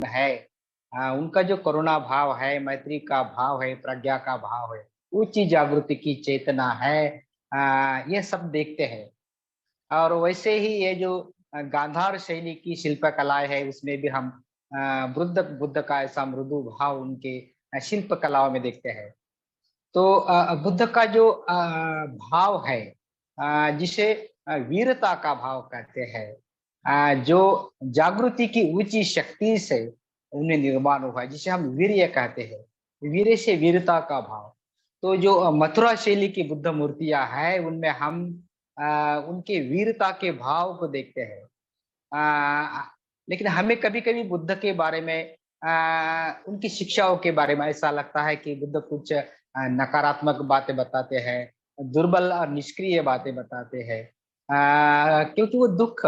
है, उनका जो करुणा भाव है, मैत्री का भाव है, प्रज्ञा का भाव है, ऊंची जागृति की चेतना है, ये सब देखते हैं। और वैसे ही ये जो गांधार शैली की शिल्पकलाएं है, उसमें भी हम बुद्ध बुद्ध का ऐसा मृदु भाव उनके शिल्प कलाओं में देखते हैं। तो बुद्ध का जो भाव है, जिसे वीरता का भाव कहते हैं, जो जागृति की ऊंची शक्ति से उन्हें निर्माण हुआ है, जिसे हम वीर्य कहते हैं, वीर्य से वीरता का भाव। तो जो मथुरा शैली की बुद्ध मूर्तियां हैं, उनमें हम उनके वीरता के भाव को देखते हैं। अ, लेकिन हमें कभी-कभी बुद्ध के बारे में, उनकी शिक्षाओं के बारे में ऐसा लगता है कि बुद्ध कुछ नकारात्मक बातें बताते हैं, दुर्बल और निष्क्रिय बातें बताते हैं। क्योंकि वो दुख,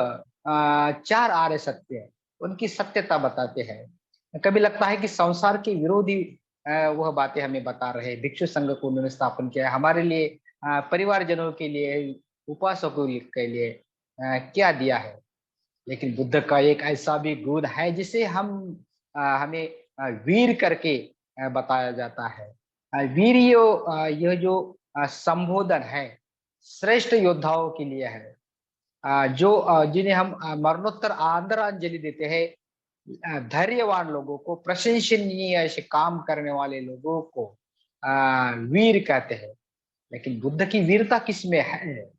4 आर्य सत्य, उनकी सत्यता बताते हैं। कभी लगता है कि संसार के विरोधी वह बातें हमें बता रहे हैं। भिक्षु संघ को उन्होंने स्थापन किया है हमारे लिए, परिवारजनों के लिए, उपासकों के लिए क्या दिया है। लेकिन बुद्ध का एक ऐसा भी गुण है जिसे हमें वीर करके बताया जाता है। वीरियो, यह जो संबोधन है, श्रेष्ठ योद्धाओं के लिए है, जो जिन्हें हम मरणोत्तर आदरांजलि देते हैं। धैर्यवान लोगों को, प्रशंसनीय ऐसे काम करने वाले लोगों को वीर कहते हैं। लेकिन बुद्ध की वीरता किसमें है?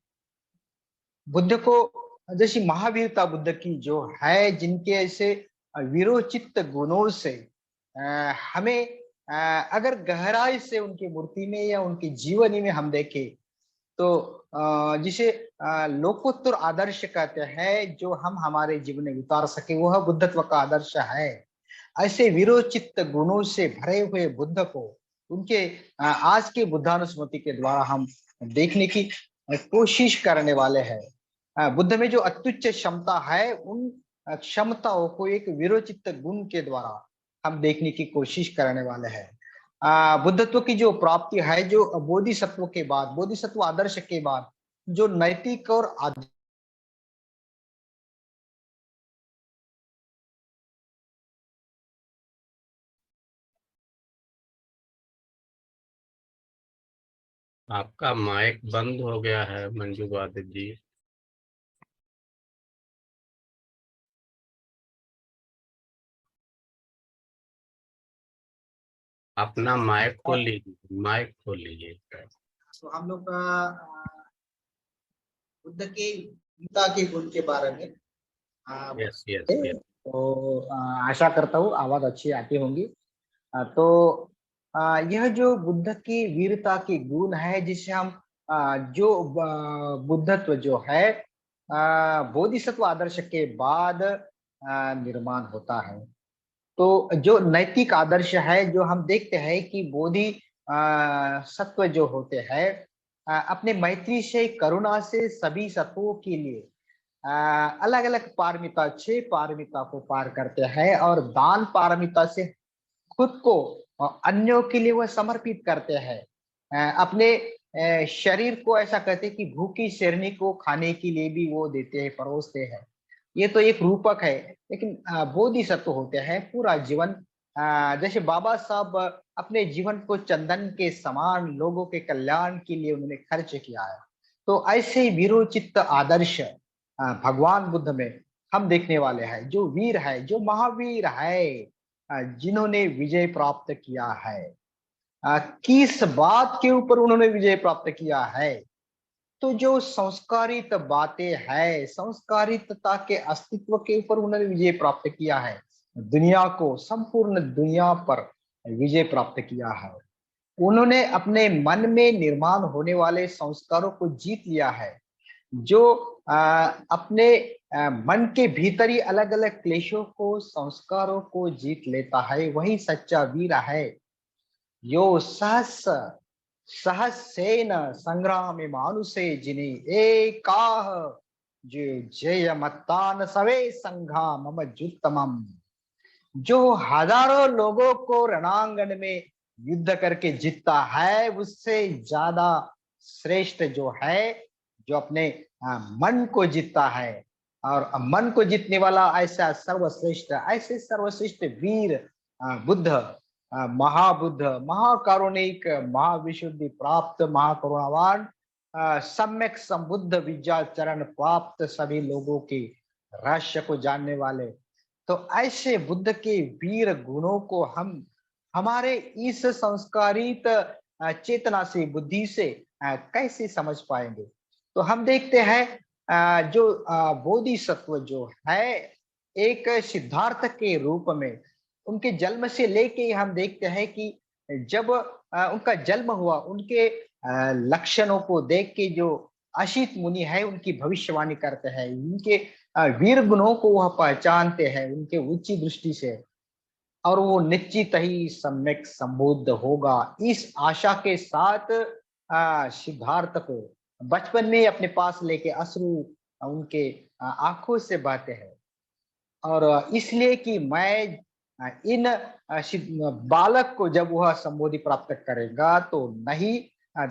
बुद्ध को जैसी महावीरता बुद्ध की जो है, जिनके ऐसे वीरोचित गुणों से हमें, अगर गहराई से उनकी मूर्ति में या उनकी जीवनी में हम देखें, तो जिसे लोकोत्तर आदर्श कहते हैं, जो हम हमारे जीवन में उतार सके, वह बुद्धत्व का आदर्श है। ऐसे वीरोचित गुणों से भरे हुए बुद्ध को उनके आज के बुद्धानुस्मृति के द्वारा हम देखने की कोशिश करने वाले हैं। बुद्ध में जो अत्युच्च क्षमता है, उन क्षमताओं को एक वीरोचित गुण के द्वारा हम देखने की कोशिश करने वाले हैं। बुद्धत्व की जो प्राप्ति है, जो बोधिसत्व के बाद, बोधिसत्व आदर्श के बाद जो नैतिक और आपका माइक बंद हो गया है मंजू वादिक जी। अपना माइक खोल लीजिए, माइक खोल लीजिए। तो हम लोग बुद्ध के गीता के गुण के बारे में यस यस यस। तो आशा करता हूँ आवाज अच्छी आती होंगी। तो यह जो बुद्ध की वीरता की गुण है, जिसे हम जो बुद्धत्व जो है बोधिसत्व आदर्श के बाद निर्माण होता है। तो जो नैतिक आदर्श है, जो हम देखते हैं कि बोधि सत्व जो होते हैं, अपने मैत्री से, करुणा से सभी सत्वों के लिए अलग अलग पारमिता, 6 पारमिता को पार करते हैं, और दान पारमिता से खुद को अन्यों के लिए वह समर्पित करते हैं। अपने शरीर को, ऐसा कहते हैं कि भूखी शेरनी को खाने के लिए भी वो देते हैं, परोसते हैं। ये तो एक रूपक है। लेकिन बोधिसत्व होते हैं पूरा जीवन, जैसे बाबा साहब अपने जीवन को चंदन के समान लोगों के कल्याण के लिए उन्होंने खर्च किया है। तो ऐसे ही वीरोचित आदर्श भगवान बुद्ध में हम देखने वाले हैं। जो वीर है, जो महावीर है, जिन्होंने विजय प्राप्त किया है। किस बात के ऊपर उन्होंने विजय प्राप्त किया है? तो जो संस्कारित बातें है, संस्कारितता के अस्तित्व के ऊपर उन्होंने विजय प्राप्त किया है। दुनिया को, संपूर्ण दुनिया पर विजय प्राप्त किया है। उन्होंने अपने मन में निर्माण होने वाले संस्कारों को जीत लिया है। जो अपने मन के भीतर ही अलग अलग क्लेशों को, संस्कारों को जीत लेता है, वही सच्चा वीर है। यो सहस सहसेन संग्राम मानुषे जिने एकाह, जो जय मत्तान सवे संघा मम जुत्तमम। जो हजारों लोगों को रणांगन में युद्ध करके जीतता है, उससे ज्यादा श्रेष्ठ जो है, जो अपने मन को जीतता है, और मन को जीतने वाला ऐसा सर्वश्रेष्ठ, ऐसे सर्वश्रेष्ठ वीर बुद्ध, महाबुद्ध, महाकारुणिक, महाविशुद्धि प्राप्त, महाकरुणावान, सम्यक संबुद्ध विद्याचरण प्राप्त सभी लोगों के रहस्य को जानने वाले। तो ऐसे बुद्ध के वीर गुणों को हम हमारे इस संस्कारित चेतना से, बुद्धि से कैसे समझ पाएंगे? तो हम देखते हैं जो बोधिसत्व जो है, एक सिद्धार्थ के रूप में उनके जन्म से लेके ही हम देखते हैं कि जब उनका जन्म हुआ, उनके लक्षणों को देख के जो अशित मुनि है उनकी भविष्यवाणी करते हैं, उनके वीर गुणों को वह पहचानते हैं उनके उच्च दृष्टि से, और वो निश्चित ही सम्यक संबुद्ध होगा। इस आशा के साथ सिद्धार्थ को बचपन में अपने पास लेके अश्रु उनके आंखों से बहते हैं, और इसलिए कि मैं इन बालक को जब वह संबोधि प्राप्त करेगा तो नहीं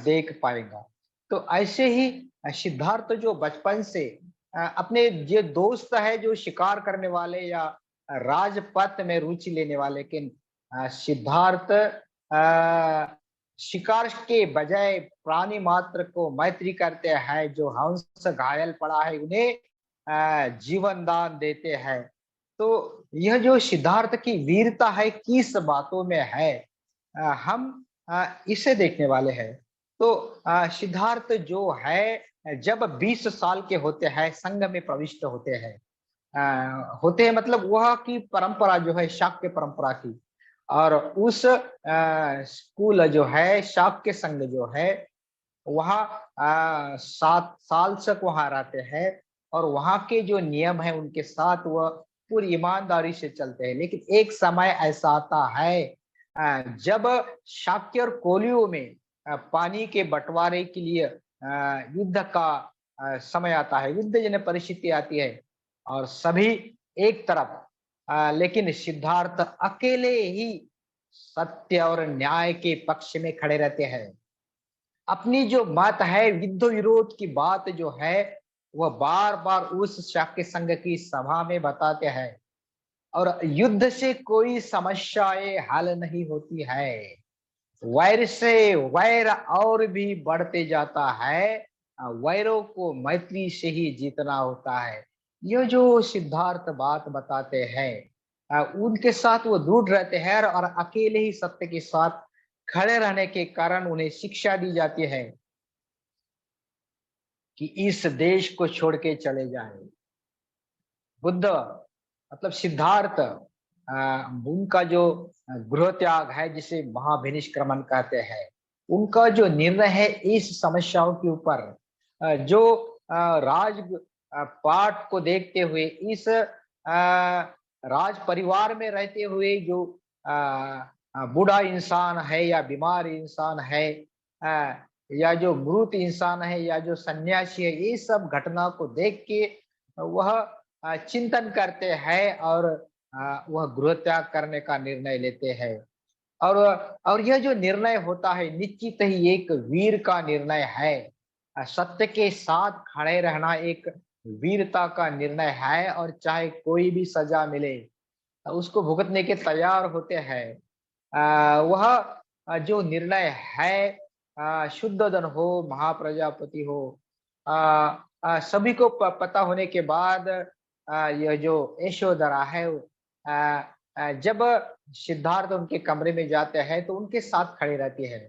देख पाएगा। तो ऐसे ही सिद्धार्थ जो बचपन से अपने जो दोस्त है जो शिकार करने वाले या राजपथ में रुचि लेने वाले, लेकिन सिद्धार्थ शिकार के बजाय प्राणी मात्र को मैत्री करते हैं, जो हंस घायल पड़ा है उन्हें जीवन दान देते हैं। तो यह जो सिद्धार्थ की वीरता है किस बातों में है, हम इसे देखने वाले हैं। तो सिद्धार्थ जो है जब 20 साल के होते हैं संघ में प्रविष्ट होते हैं, होते हैं मतलब वह की परंपरा जो है शाक्य परंपरा की, और उस स्कूल जो है शाक्य संघ जो है वहाँ 7 साल तक वहाँ रहते हैं, और वहाँ के जो नियम है उनके साथ वह पूरी ईमानदारी से चलते हैं। लेकिन एक समय ऐसा आता है जब शाक्य और कोलियों में पानी के बंटवारे के लिए युद्ध का समय आता है, युद्ध जन्य परिस्थिति आती है, और सभी एक तरफ, लेकिन सिद्धार्थ अकेले ही सत्य और न्याय के पक्ष में खड़े रहते हैं। अपनी जो मत है, युद्ध विरोध की बात जो है वह बार बार उस शाक्य संघ की सभा में बताते हैं, और युद्ध से कोई समस्याएं हल नहीं होती है, वैर से वैर और भी बढ़ते जाता है, वैरों को मैत्री से ही जीतना होता है। यह जो सिद्धार्थ बात बताते हैं, उनके साथ वो दृढ़ रहते हैं, और अकेले ही सत्य के साथ खड़े रहने के कारण उन्हें शिक्षा दी जाती है कि इस देश को छोड़ के चले जाएं। बुद्ध मतलब सिद्धार्थ, उनका जो गृह त्याग है जिसे महाभिनिष्क्रमण कहते हैं, उनका जो निर्णय है इस समस्याओं के ऊपर, जो राज पाठ को देखते हुए, इस राज परिवार में रहते हुए जो बूढ़ा इंसान है या बीमार इंसान है, या जो मृत इंसान है या जो सन्यासी है, ये सब घटना को देख के वह चिंतन करते हैं, और वह गृह त्याग करने का निर्णय लेते हैं। और यह जो निर्णय होता है निश्चित ही एक वीर का निर्णय है। सत्य के साथ खड़े रहना एक वीरता का निर्णय है, और चाहे कोई भी सजा मिले उसको भुगतने के तैयार होते हैं। वह जो निर्णय है, शुद्धोधन हो, महाप्रजापति हो, सभी को पता होने के बाद यह जो यशोधरा है, जब सिद्धार्थ उनके कमरे में जाते हैं तो उनके साथ खड़ी रहती है।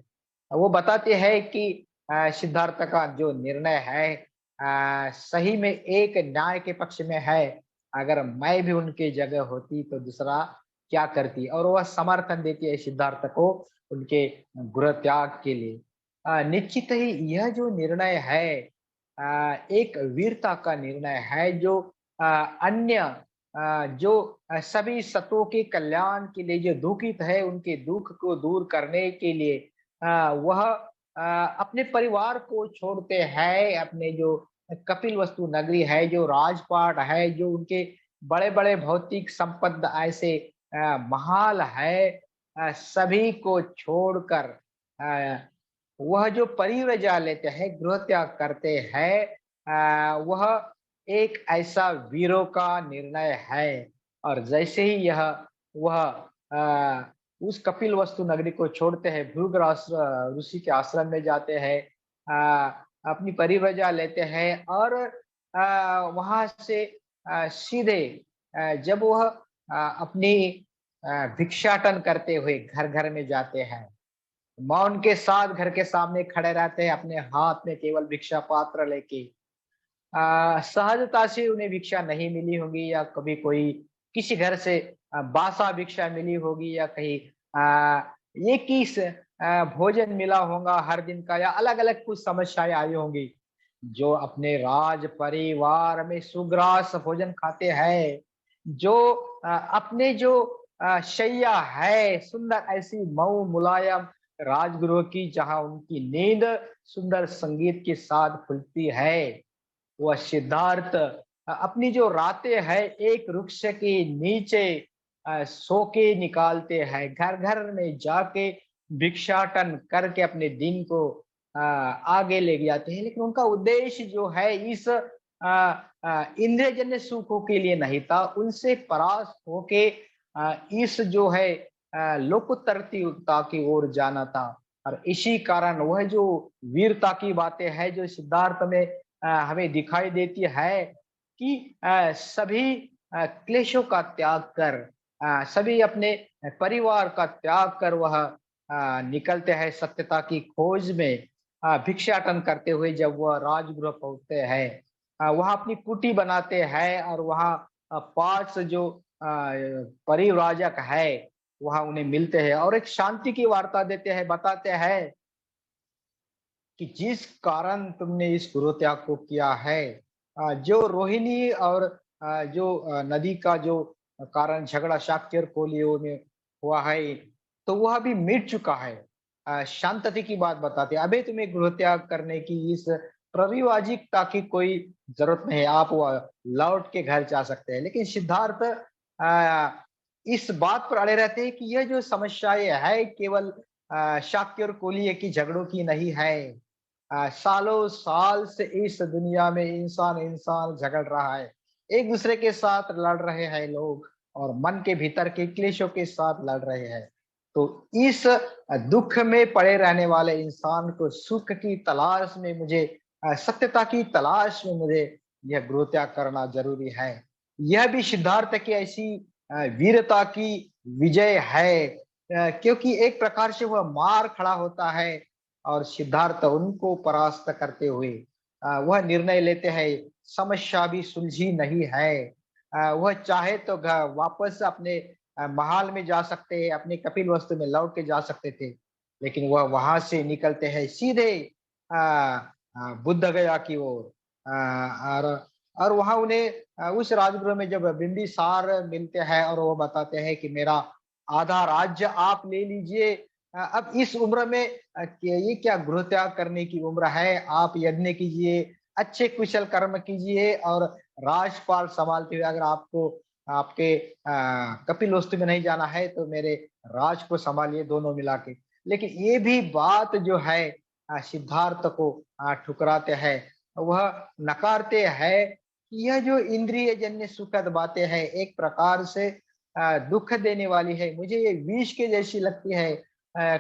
वो बताते हैं कि सिद्धार्थ का जो निर्णय है सही में एक न्याय के पक्ष में है, अगर मैं भी उनके जगह होती तो दूसरा क्या करती, और वह समर्थन देती है सिद्धार्थ को उनके गृह त्याग के लिए। निश्चित ही यह जो निर्णय है एक वीरता का निर्णय है, जो अन्य जो सभी सत्वों के कल्याण के लिए जो दुखित है उनके दुख को दूर करने के लिए वह अपने परिवार को छोड़ते हैं, अपने जो कपिल वस्तु नगरी है, जो राजपाट है, जो उनके बड़े बड़े भौतिक संपद ऐसे महाल है, सभी को छोड़कर वह जो परिव्रजा लेते हैं, गृह त्याग करते हैं, वह एक ऐसा वीरों का निर्णय है। और जैसे ही यह वह उस कपिल वस्तु नगरी को छोड़ते हैं, भृगु ऋषि के आश्रम में जाते हैं, अपनी परिव्रजा लेते हैं और वहां से सीधे जब वह अपनी भिक्षाटन करते हुए घर घर में जाते हैं, माँ उनके साथ घर के सामने खड़े रहते हैं अपने हाथ में केवल भिक्षा पात्र लेके। सहजता से उन्हें भिक्षा नहीं मिली होगी या कभी कोई किसी घर से बासा भिक्षा मिली होगी या कहीं एक ही भोजन मिला होगा हर दिन का या अलग-अलग कुछ समस्याएं आई होंगी। जो अपने राज परिवार में सुग्रास भोजन खाते हैं, जो अपने जो शैया है सुंदर ऐसी मऊ मुलायम राजगृह की जहां उनकी नींद सुंदर संगीत के साथ खुलती है, वह सिद्धार्थ अपनी जो रातें है एक वृक्ष के नीचे सो के निकालते हैं, घर घर में जाके भिक्षाटन करके अपने दिन को आगे ले जाते हैं। लेकिन उनका उद्देश्य जो है इस इंद्रियजन्य सुखों के लिए नहीं था, उनसे परास्त होके इस जो है लोकोत्तरता की ओर जाना था। और इसी कारण वह जो वीरता की बातें हैं जो सिद्धार्थ में हमें दिखाई देती है कि सभी क्लेशों का त्याग कर सभी अपने परिवार का त्याग कर वह निकलते हैं सत्यता की खोज में। भिक्षाटन करते हुए जब वह राजगृह पहुंचते हैं, वहां अपनी कुटी बनाते हैं और वहां पार्ट्स जो परिव्राजक है वहां उन्हें मिलते हैं और एक शांति की वार्ता देते हैं, बताते हैं कि जिस कारण तुमने इस गृहत्याग को किया है, जो रोहिणी और जो नदी का जो कारण झगड़ा शाक्य और कोलियों में हुआ है, तो वह अभी मिट चुका है। शांतति की बात बताते हैं, अभी तुम्हें गृहत्याग करने की इस परिवाजिकता की कोई जरूरत नहीं है, आप वह लौट के घर जा सकते हैं। लेकिन सिद्धार्थ इस बात पर अड़े रहते हैं कि यह जो समस्याएं है केवल शाक्य और कोलिय की झगड़ों की नहीं है। सालों साल से इस दुनिया में इंसान इंसान झगड़ रहा है, एक दूसरे के साथ लड़ रहे हैं लोग और मन के भीतर के क्लेशों के साथ लड़ रहे हैं। तो इस दुख में पड़े रहने वाले इंसान को सुख की तलाश में मुझे सत्यता की तलाश में मुझे यह गृहत्याग करना जरूरी है। यह भी सिद्धार्थ की ऐसी वीरता की विजय है, क्योंकि एक प्रकार से वह मार खड़ा होता है और सिद्धार्थ उनको परास्त करते हुए वह निर्णय लेते हैं, समस्या भी सुलझी नहीं है। वह चाहे तो वापस अपने महाल में जा सकते हैं, अपने कपिल वस्तु में लौट के जा सकते थे, लेकिन वह वहां से निकलते हैं सीधे बुद्ध गया की ओर। और वहां उन्हें उस राजगृह में जब बिंबिसार मिलते हैं और वो बताते हैं कि मेरा आधा राज्य आप ले लीजिए, अब इस उम्र में ये क्या गृह त्याग करने की उम्र है, आप यज्ञ कीजिए, अच्छे कुशल कर्म कीजिए और राजपाल संभालते हुए अगर आपको आपके कपिल वस्तु में नहीं जाना है तो मेरे राज को संभालिए दोनों मिला के। लेकिन ये भी बात जो है सिद्धार्थ को ठुकराते हैं, वह नकारते हैं कि यह जो इंद्रिय जन्य सुखद बातें हैं एक प्रकार से दुख देने वाली है, मुझे ये विष के जैसी लगती है।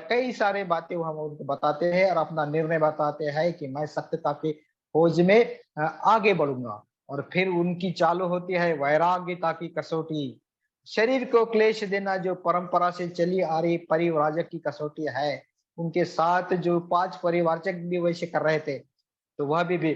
कई सारे बातें वो हम उनको बताते हैं और अपना निर्णय बताते हैं कि मैं सत्यता की खोज में आगे बढ़ूंगा। और फिर उनकी चालू होती है वैराग्यता की कसौटी, शरीर को क्लेश देना जो परंपरा से चली आ रही परिव्राजक की कसौटी है। उनके साथ जो 5 परिवारजक भी वैसे कर रहे थे, तो वह भी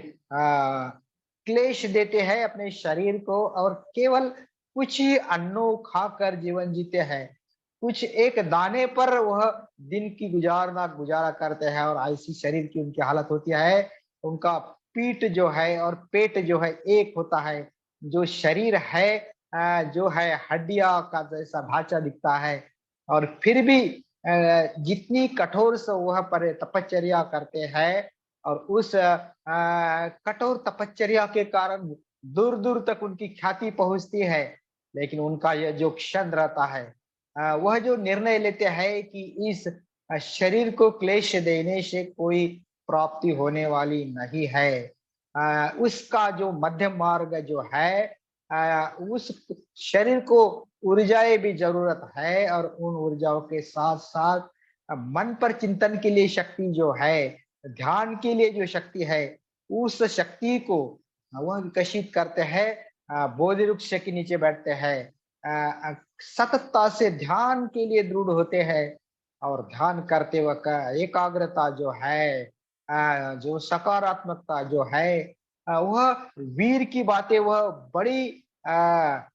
क्लेश देते हैं अपने शरीर को और केवल कुछ ही अन्नों खाकर जीवन जीते हैं, कुछ एक दाने पर वह दिन की गुजारा करते हैं और ऐसी शरीर की उनकी हालत होती है। उनका पीठ जो है और पेट जो है एक होता है, जो शरीर है जो है हड्डियां का जैसा ढांचा दिखता है। और फिर भी जितनी कठोर से वह पर तपश्चर्या करते हैं और उस कठोर तपश्चर्या के कारण दूर दूर तक उनकी ख्याति पहुंचती है, लेकिन उनका यह जो क्षण रहता है, वह जो निर्णय लेते हैं कि इस शरीर को क्लेश देने से कोई प्राप्ति होने वाली नहीं है। उसका जो मध्यम मार्ग जो है, उस शरीर को ऊर्जाएं भी जरूरत है, और उन ऊर्जाओं के साथ साथ मन पर चिंतन के लिए शक्ति जो है, ध्यान के लिए जो शक्ति है, उस शक्ति को वह विकसित करते हैं। बोधि वृक्ष के नीचे बैठते हैं, सततता से ध्यान के लिए दृढ़ होते हैं, और ध्यान करते वक्त एकाग्रता जो है, जो सकारात्मकता जो है, वह वीर की बातें वह बड़ी अ,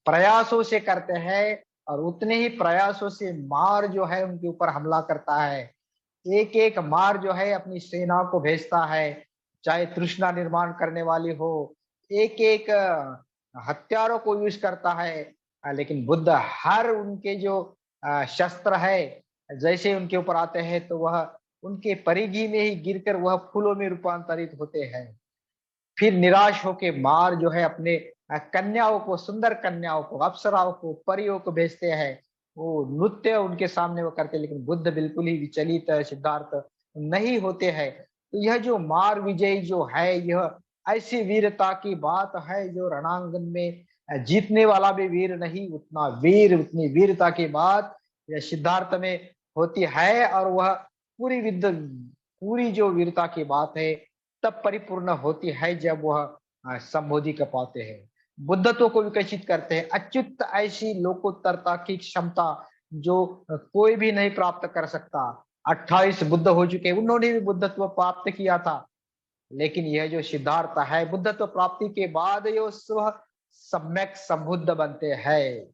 प्रयासों से करते हैं, और उतने ही प्रयासों से मार जो है उनके ऊपर हमला करता है। एक एक मार जो है अपनी सेना को भेजता है, चाहे तृष्णा निर्माण करने वाली हो, एक एक हत्यारों को यूज करता है। लेकिन बुद्ध हर उनके जो शस्त्र है, जैसे उनके ऊपर आते हैं तो वह उनके परिधि में ही गिरकर वह फूलों में रूपांतरित होते हैं। फिर निराश होके मार जो है अपने कन्याओं को, सुंदर कन्याओं को, अप्सराओं को, परियों को भेजते हैं। वो नृत्य उनके सामने वो करते हैं, लेकिन बुद्ध बिल्कुल ही विचलित सिद्धार्थ नहीं होते हैं। तो यह जो मार विजय जो है, यह ऐसी वीरता की बात है जो रणांगन में जीतने वाला भी वीर नहीं, उतना वीर, उतनी वीरता की बात यह सिद्धार्थ में होती है। और वह पूरी जो वीरता की बात है तब परिपूर्ण होती है जब वह संबोधि कर पाते हैं, बुद्धत्व को विकसित करते हैं। अच्युत ऐसी लोकोत्तरता की क्षमता जो कोई भी नहीं प्राप्त कर सकता। 28 बुद्ध हो चुके, उन्होंने भी बुद्धत्व प्राप्त किया था, लेकिन यह जो सिद्धार्थ है, बुद्धत्व प्राप्ति के बाद यो स्व सम्यक संबुद्ध बनते हैं।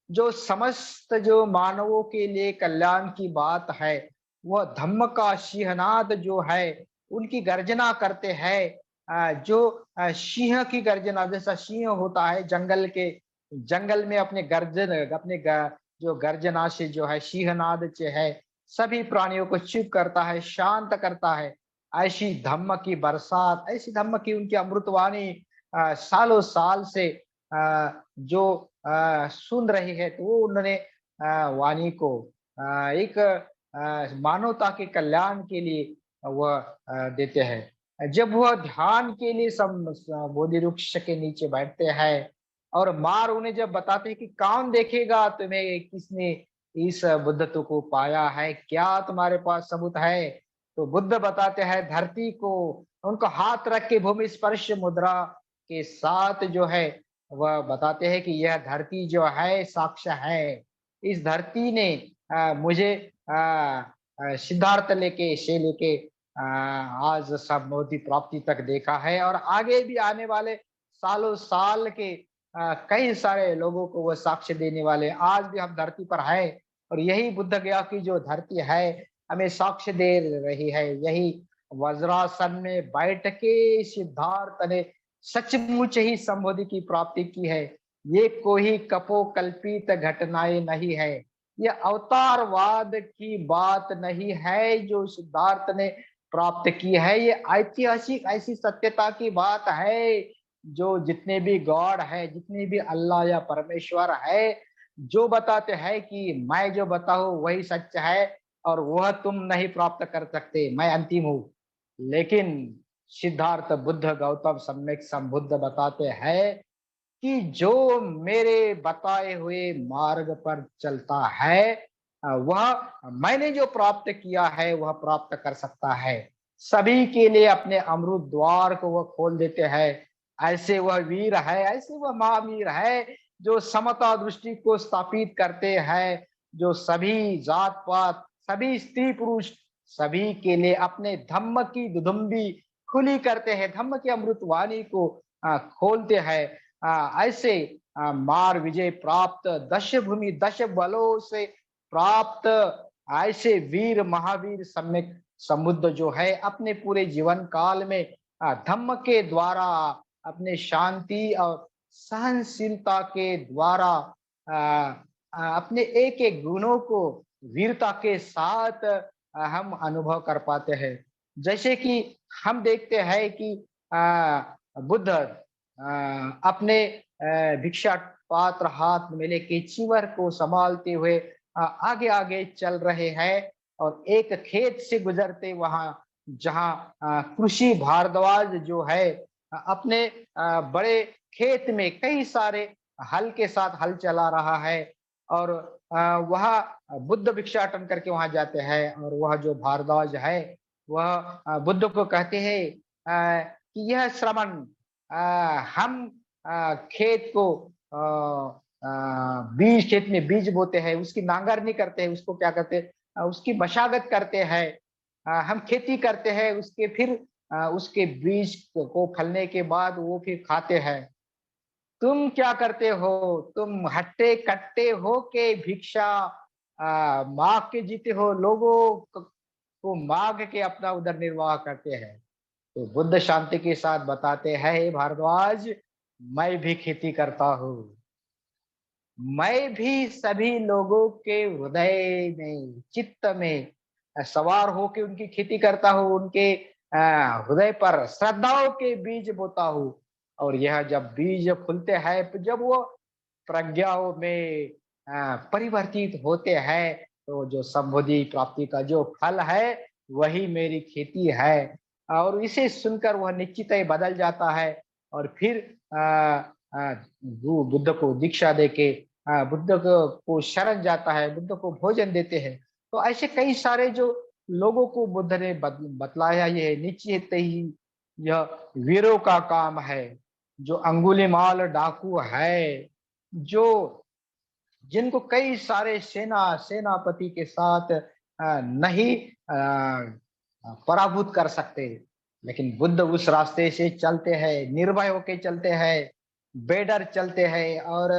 जो समस्त जो मानवों के लिए कल्याण की बात है, वह धम्म का सिंहनाद जो है उनकी गर्जना करते हैं। जो सिंह की गर्जना, जैसा सिंह होता है जंगल में अपने जो गर्जना से जो है, सिंहनाद से है, सभी प्राणियों को चुप करता है, शांत करता है। ऐसी धम्म की बरसात, ऐसी धम्म की उनकी अमृतवाणी सालों साल से जो सुन रही है, तो वो उन्होंने वाणी को एक मानवता के कल्याण के लिए वह देते हैं। जब वह ध्यान के लिए बोधि वृक्ष के नीचे बैठते हैं, और मार उन्हें जब बताते हैं कि कौन देखेगा तुम्हें, किसने इस बुद्धत्व को पाया है, क्या तुम्हारे पास सबूत है, तो बुद्ध बताते हैं धरती को। उनको हाथ रख के भूमि स्पर्श मुद्रा के साथ जो है वह बताते हैं कि यह धरती जो है साक्ष्य है। इस धरती ने मुझे सिद्धार्थ लेके आज संबोधि प्राप्ति तक देखा है, और आगे भी आने वाले सालों साल के कई सारे लोगों को वह साक्ष्य देने वाले। आज भी हम धरती पर है, और यही बुद्ध गया की जो धरती है हमें साक्ष्य दे रही है। यही वज्रासन में बैठ के सिद्धार्थ ने सचमुच ही संबोधि की प्राप्ति की है। ये कोई कपोकल्पित घटनाएं नहीं है, ये अवतारवाद की बात नहीं है जो सिद्धार्थ ने प्राप्त की है। ये ऐतिहासिक ऐसी सत्यता की बात है जो जितने भी गॉड है, जितने भी अल्लाह या परमेश्वर है, जो बताते हैं कि मैं जो बताऊं वही सच है, और वह तुम नहीं प्राप्त कर सकते, मैं अंतिम हूं। लेकिन सिद्धार्थ बुद्ध गौतम सम्यक संबुद्ध बताते हैं कि जो मेरे बताए हुए मार्ग पर चलता है, वह मैंने जो प्राप्त किया है वह प्राप्त कर सकता है। सभी के लिए अपने अमृत द्वार को वह खोल देते हैं। ऐसे वह वीर है, ऐसे वह महावीर है जो समता दृष्टि को स्थापित करते हैं, जो सभी जात पात, सभी स्त्री पुरुष, सभी के लिए अपने धम्म की दुदुम्बी खुली करते हैं, धम्म की अमृत वाणी को खोलते हैं। ऐसे मार विजय प्राप्त, दश भूमि दश बलों से प्राप्त ऐसे वीर महावीर सम्यक समुद्र जो है अपने पूरे जीवन काल में धम्म के द्वारा, अपने शांति और सहनशीलता के द्वारा अपने एक एक गुणों को वीरता के साथ हम अनुभव कर पाते हैं। जैसे कि हम देखते हैं कि बुद्ध अपने भिक्षा पात्र हाथ में लेके चीवर को संभालते हुए आगे आगे चल रहे हैं, और एक खेत से गुजरते वहां जहाँ कृषि भारद्वाज जो है अपने बड़े खेत में कई सारे हल के साथ हल चला रहा है, और वह बुद्ध भिक्षाटन करके वहां जाते हैं, और वह जो भारद्वाज है वह बुद्ध को कहते हैं कि यह श्रमण, हम खेत को बीज, खेत में बीज बोते हैं, उसकी नांगरनी करते हैं, उसको क्या करते हैं, उसकी मशागत करते हैं, हम खेती करते हैं, उसके फिर उसके बीज को फलने के बाद वो फिर खाते हैं। तुम क्या करते हो? तुम हट्टे कट्टे हो के भिक्षा मांग के जीते हो, लोगों को मांग के अपना उदर निर्वाह करते हैं। तो बुद्ध शांति के साथ बताते हैं, हे भारद्वाज, मैं भी खेती करता हूँ, मैं भी सभी लोगों के हृदय में, चित्त में सवार होके उनकी खेती करता हूँ, उनके हृदय पर श्रद्धाओं के बीज बोता हूँ। और यह जब बीज फूलते हैं, जब वो प्रज्ञाओं में परिवर्तित होते हैं, तो जो संबोधि प्राप्ति का जो फल है वही मेरी खेती है। और इसे सुनकर वह निश्चित ही बदल जाता है, और फिर बुद्ध को दीक्षा देके बुद्ध को शरण जाता है, बुद्ध को भोजन देते हैं। तो ऐसे कई सारे जो लोगों को बुद्ध ने बतलाया, ये निश्चित ही यह वीरों का काम है। जो अंगुलीमाल डाकू है, जो जिनको कई सारे सेनापति के साथ नहीं पराभूत कर सकते, लेकिन बुद्ध उस रास्ते से चलते हैं, निर्भय होके चलते हैं, बेडर चलते हैं। और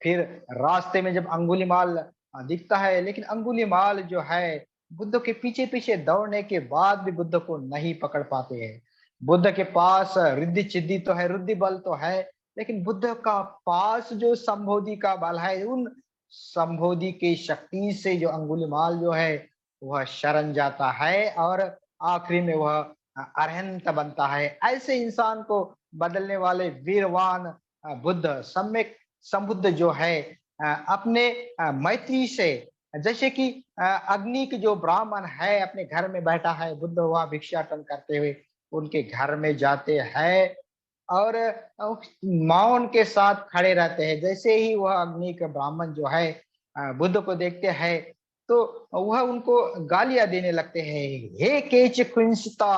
फिर रास्ते में जब अंगुलीमाल दिखता है, लेकिन अंगुलीमाल जो है बुद्ध के पीछे पीछे दौड़ने के बाद भी बुद्ध को नहीं पकड़ पाते हैं। बुद्ध के पास रिद्धि चिद्धि तो है, रुद्धि बल तो है, लेकिन बुद्ध का पास जो संबोधि का बल है, उन संबोधि की शक्ति से जो अंगुलीमाल जो है वह शरण जाता है, और आखिरी में वह अरहंत बनता है। ऐसे इंसान को बदलने वाले वीरवान बुद्ध, सम्यक संबुद्ध जो है अपने मैत्री से, जैसे कि अग्नि के जो ब्राह्मण है अपने घर में बैठा है, बुद्ध वह भिक्षाटन करते हुए उनके घर में जाते हैं, और मौन के साथ खड़े रहते हैं। जैसे ही वह अग्नि के ब्राह्मण जो है बुद्ध को देखते हैं, तो वह उनको गालियां देने लगते हैं, हे केच कुंसिता,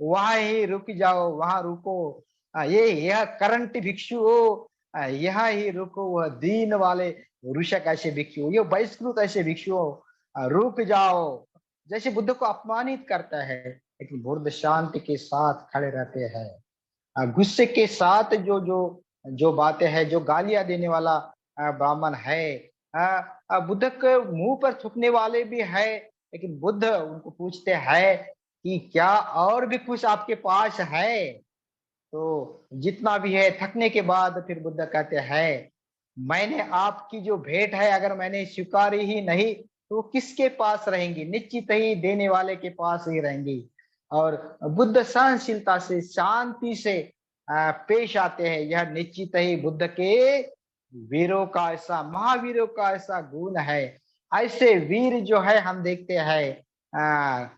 वहां ही रुक जाओ, वहां रुको, ये यह करंट भिक्षु हो, यहाँ ही रुको, वह दीन वाले ऋषक ऐसे भिक्षु, ये बहिष्कृत ऐसे भिक्षु हो, रुक जाओ। जैसे बुद्ध को अपमानित करता है, लेकिन बुद्ध शांति के साथ खड़े रहते हैं। गुस्से के साथ जो जो जो बातें हैं, जो गालियां देने वाला ब्राह्मण है, बुद्ध के मुंह पर थूकने वाले भी है, लेकिन बुद्ध उनको पूछते हैं कि क्या और भी कुछ आपके पास है? तो जितना भी है, थकने के बाद फिर बुद्ध कहते हैं, मैंने आपकी जो भेंट है अगर मैंने स्वीकारी ही नहीं, तो किसके पास रहेंगी? निश्चित ही देने वाले के पास ही रहेंगी। और बुद्ध सहनशीलता से, शांति से पेश आते हैं। यह निश्चित ही बुद्ध के वीरों का ऐसा, महावीरों का ऐसा गुण है। ऐसे वीर जो है हम देखते हैं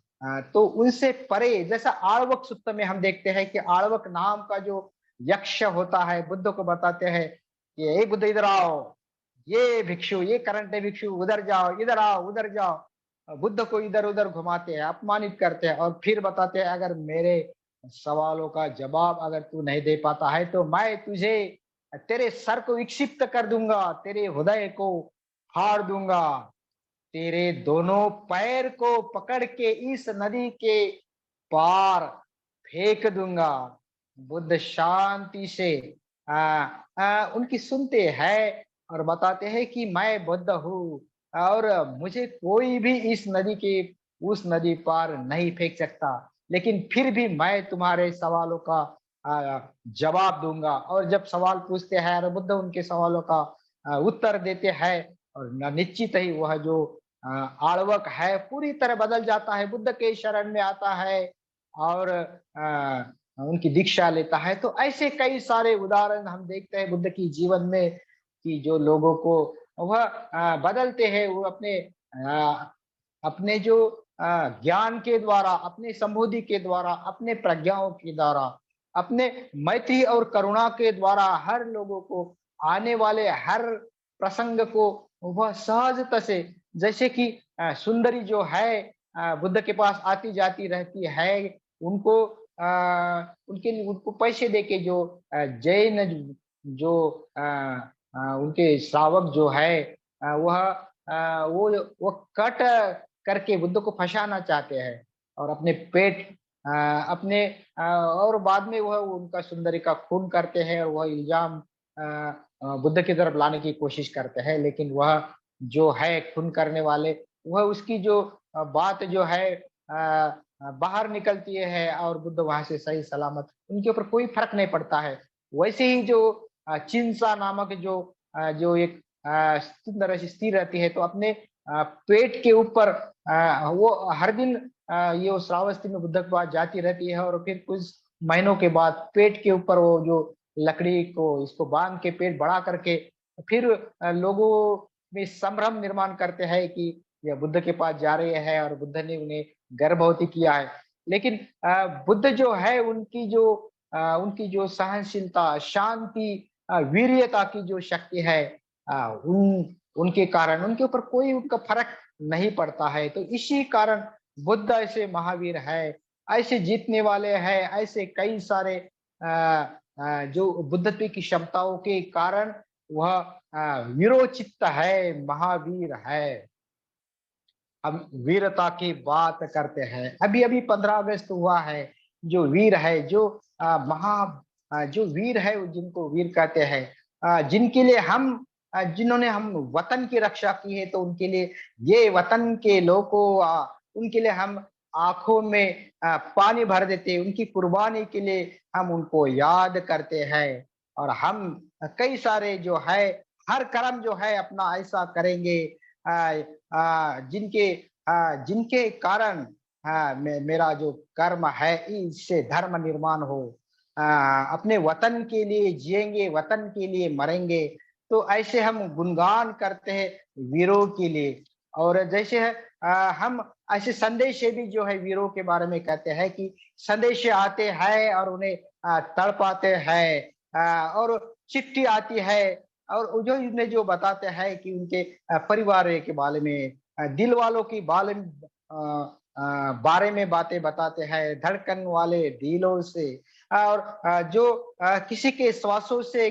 तो उनसे परे, जैसा आर्वक सूत्र में हम देखते हैं कि आर्वक नाम का जो यक्ष होता है, बुद्ध को बताते हैं कि हे बुद्ध इधर आओ, ये भिक्षु, ये करंट भिक्षु, उधर जाओ, इधर आओ, उधर जाओ। बुद्ध को इधर उधर घुमाते हैं, अपमानित करते हैं, और फिर बताते हैं अगर मेरे सवालों का जवाब अगर तू नहीं दे पाता है, तो मैं तुझे, तेरे सर को विक्षिप्त कर दूंगा, तेरे हृदय को फाड़ दूंगा, तेरे दोनों पैर को पकड़ के इस नदी के पार फेंक दूंगा। बुद्ध शांति से उनकी सुनते हैं, और बताते हैं कि मैं बुद्ध हूँ, और मुझे कोई भी इस नदी के उस नदी पार नहीं फेंक सकता, लेकिन फिर भी मैं तुम्हारे सवालों का जवाब दूंगा। और जब सवाल पूछते हैं और बुद्ध उनके सवालों का उत्तर देते हैं, और निश्चित ही वह जो आर्वक है पूरी तरह बदल जाता है, बुद्ध के शरण में आता है, और उनकी दीक्षा लेता है। तो ऐसे कई सारे उदाहरण हम देखते हैं बुद्ध की जीवन में, कि जो लोगों को वह बदलते हैं, वो अपने अपने जो ज्ञान के द्वारा, अपने संबोधि के द्वारा, अपने प्रज्ञाओं के द्वारा, अपने मैत्री और करुणा के द्वारा हर लोगों को, आने वाले हर प्रसंग को वह सहजता से, जैसे कि सुंदरी जो है बुद्ध के पास आती जाती रहती है, उनको उनके लिए उनको पैसे देके जो जैन जो उनके श्रावक जो है वह वो कट करके बुद्ध को फंसाना चाहते हैं और अपने पेट अपने और बाद में वह उनका सुंदरी का खून करते हैं और वह इल्जाम बुद्ध की तरफ लाने की कोशिश करते हैं, लेकिन वह जो है खून करने वाले, वह उसकी जो बात जो है बाहर निकलती है और बुद्ध वहां से सही सलामत, उनके ऊपर कोई फर्क नहीं पड़ता है। वैसे ही जो चिंसा नामक जो एक सुंदर ऐसी स्त्री रहती है, तो अपने पेट के ऊपर वो हर दिन ये श्रावस्ती में बुद्ध के पास जाती रहती है और फिर कुछ महीनों के बाद पेट के ऊपर वो जो लकड़ी को इसको बांध के पेट बड़ा करके फिर लोगों में संभ्रम निर्माण करते हैं कि ये बुद्ध के पास जा रहे हैं और बुद्ध ने उन्हें गर्भवती किया है। लेकिन बुद्ध जो है उनकी जो सहनशीलता, शांति, वीर्यता की जो शक्ति है, उनके कारण उनके ऊपर कोई उनका फर्क नहीं पड़ता है। तो इसी कारण बुद्ध ऐसे महावीर है, ऐसे जीतने वाले हैं, ऐसे कई सारे जो बुद्धत्व की क्षमताओं के कारण वह वीरोचित्त है, महावीर है। हम वीरता की बात करते हैं। अभी-अभी 15 अगस्त हुआ है, जो वीर है, जो जो वीर है, जिनको वीर कहते हैं, जिनके लिए जिन्होंने हम वतन की रक्षा की है, तो उनके लिए ये वतन के लोगों उनके लिए हम आँखों में पानी भर देते हैं, उनकी कुर्बानी के लिए हम उनको याद करते हैं और हम कई सारे जो है, हर कर्म जो है अपना ऐसा करेंगे जिनके कारण मेरा जो कर्म है इससे धर्म निर्माण हो, अपने वतन के लिए जिएंगे, वतन के लिए मरेंगे। तो ऐसे हम गुणगान करते हैं वीरों के लिए। और जैसे हम ऐसे संदेश भी जो है वीरों के बारे में कहते हैं कि संदेश आते हैं और उन्हें तड़पाते हैं, और चिट्ठी आती है और जो इन्हें जो बताते हैं कि उनके परिवार के बारे में, दिल वालों की बारे में बातें बताते हैं, धड़कन वाले दिलों से, और जो किसी के श्वासों से,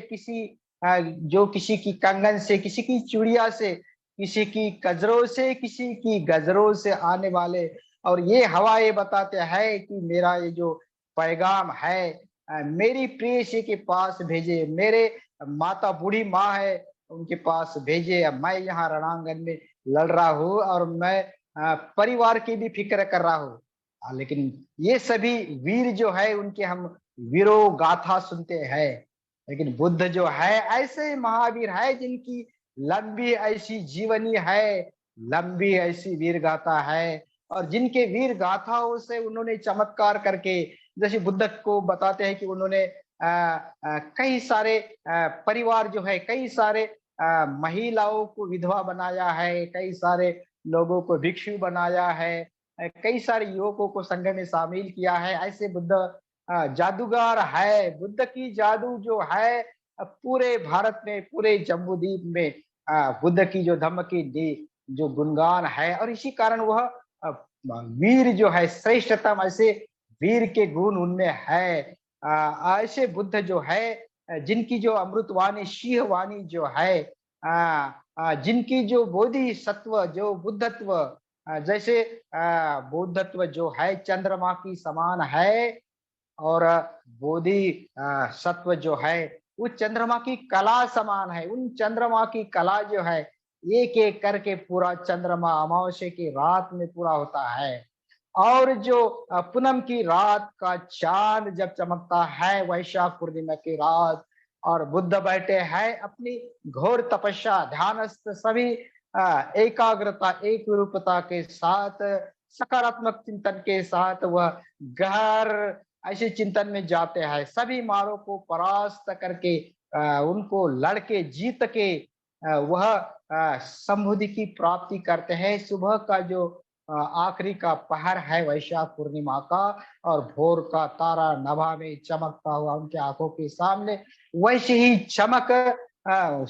जो किसी की कंगन से, किसी की चूड़िया से, किसी की कजरों से, किसी की गजरों से आने वाले, और ये हवाएं बताते हैं कि मेरा ये जो पैगाम है मेरी प्रेयसी के पास भेजे, मेरे माता बूढ़ी माँ है उनके पास भेजे। अब मैं यहाँ रणांगन में लड़ रहा हूँ और मैं परिवार की भी फिक्र कर रहा हूँ। लेकिन ये सभी वीर जो है उनके हम वीरो गाथा सुनते हैं, लेकिन बुद्ध जो है ऐसे महावीर है जिनकी लंबी ऐसी जीवनी है, लंबी ऐसी वीर गाथा है, और जिनके वीर गाथाओं से उन्होंने चमत्कार करके, जैसे बुद्ध को बताते हैं कि उन्होंने कई सारे परिवार जो है, कई सारे महिलाओं को विधवा बनाया है, कई सारे लोगों को भिक्षु बनाया है, कई सारे युवकों को संघ में शामिल किया है। ऐसे बुद्ध जादूगर है। बुद्ध की जादू जो है पूरे भारत में, पूरे जम्बूद्वीप में बुद्ध की जो धम्म की जो गुणगान है, और इसी कारण वह वीर जो है श्रेष्ठतम, ऐसे वीर के गुण उनमें है। ऐसे बुद्ध जो है जिनकी जो अमृतवाणी, सिंह वाणी जो है, जिनकी जो बोधि सत्व, जो बुद्धत्व, जैसे बुद्धत्व जो है चंद्रमा की समान है, और बोधि सत्व जो है वो चंद्रमा की कला समान है। उन चंद्रमा की कला जो है एक एक करके पूरा चंद्रमा अमावस्या की रात में पूरा होता है, और जो पूनम की रात का चांद जब चमकता है, वैशाख पूर्णिमा की रात, और बुद्ध बैठे हैं अपनी घोर तपस्या, ध्यानस्थ सभी एकाग्रता, एक रूपता के साथ, सकारात्मक चिंतन के साथ वह गहर ऐसे चिंतन में जाते हैं, सभी मारों को परास्त करके उनको लड़के जीत के वह संबुद्धि की प्राप्ति करते हैं। सुबह का जो आखिरी का पहर है वैशाख पूर्णिमा का, और भोर का तारा नभा में चमकता हुआ उनके आंखों के सामने, वैसे ही चमक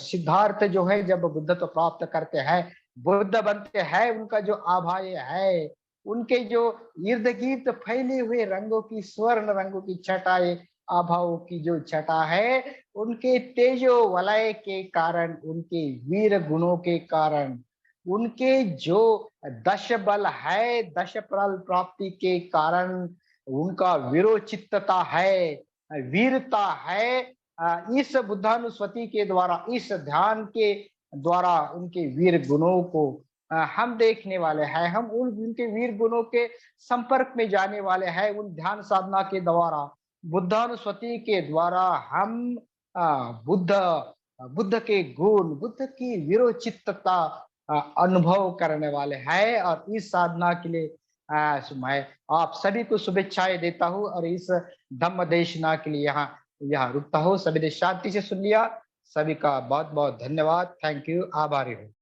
सिद्धार्थ जो है जब बुद्धत्व प्राप्त करते हैं, बुद्ध बनते हैं, उनका जो आभा ये है, उनके जो इर्द गिर्द फैले हुए रंगों की, स्वर्ण रंगों की छटाएं, आभाओं की जो छटा है, उनके तेजो वलय के कारण, उनके वीर गुणों के कारण, उनके जो दश बल है, दश बल प्राप्ति के कारण, उनका विरोचितता है, वीरता है, इस बुद्धानुस्मृति के द्वारा, इस ध्यान के द्वारा उनके वीर गुणों को हम देखने वाले हैं। हम उन उनके वीर गुणों के संपर्क में जाने वाले हैं। उन ध्यान साधना के द्वारा, बुद्धानुस्मृति के द्वारा हम बुद्ध बुद्ध के गुण, बुद्ध की विरोचितता अनुभव करने वाले हैं। और इस साधना के लिए मैं आप सभी को शुभेच्छाएं देता हूं, और इस धम्म देशना के लिए यहाँ रुकता हूँ। सभी ने शांति से सुन लिया। सभी का बहुत बहुत धन्यवाद। Thank you. आभारी हूँ।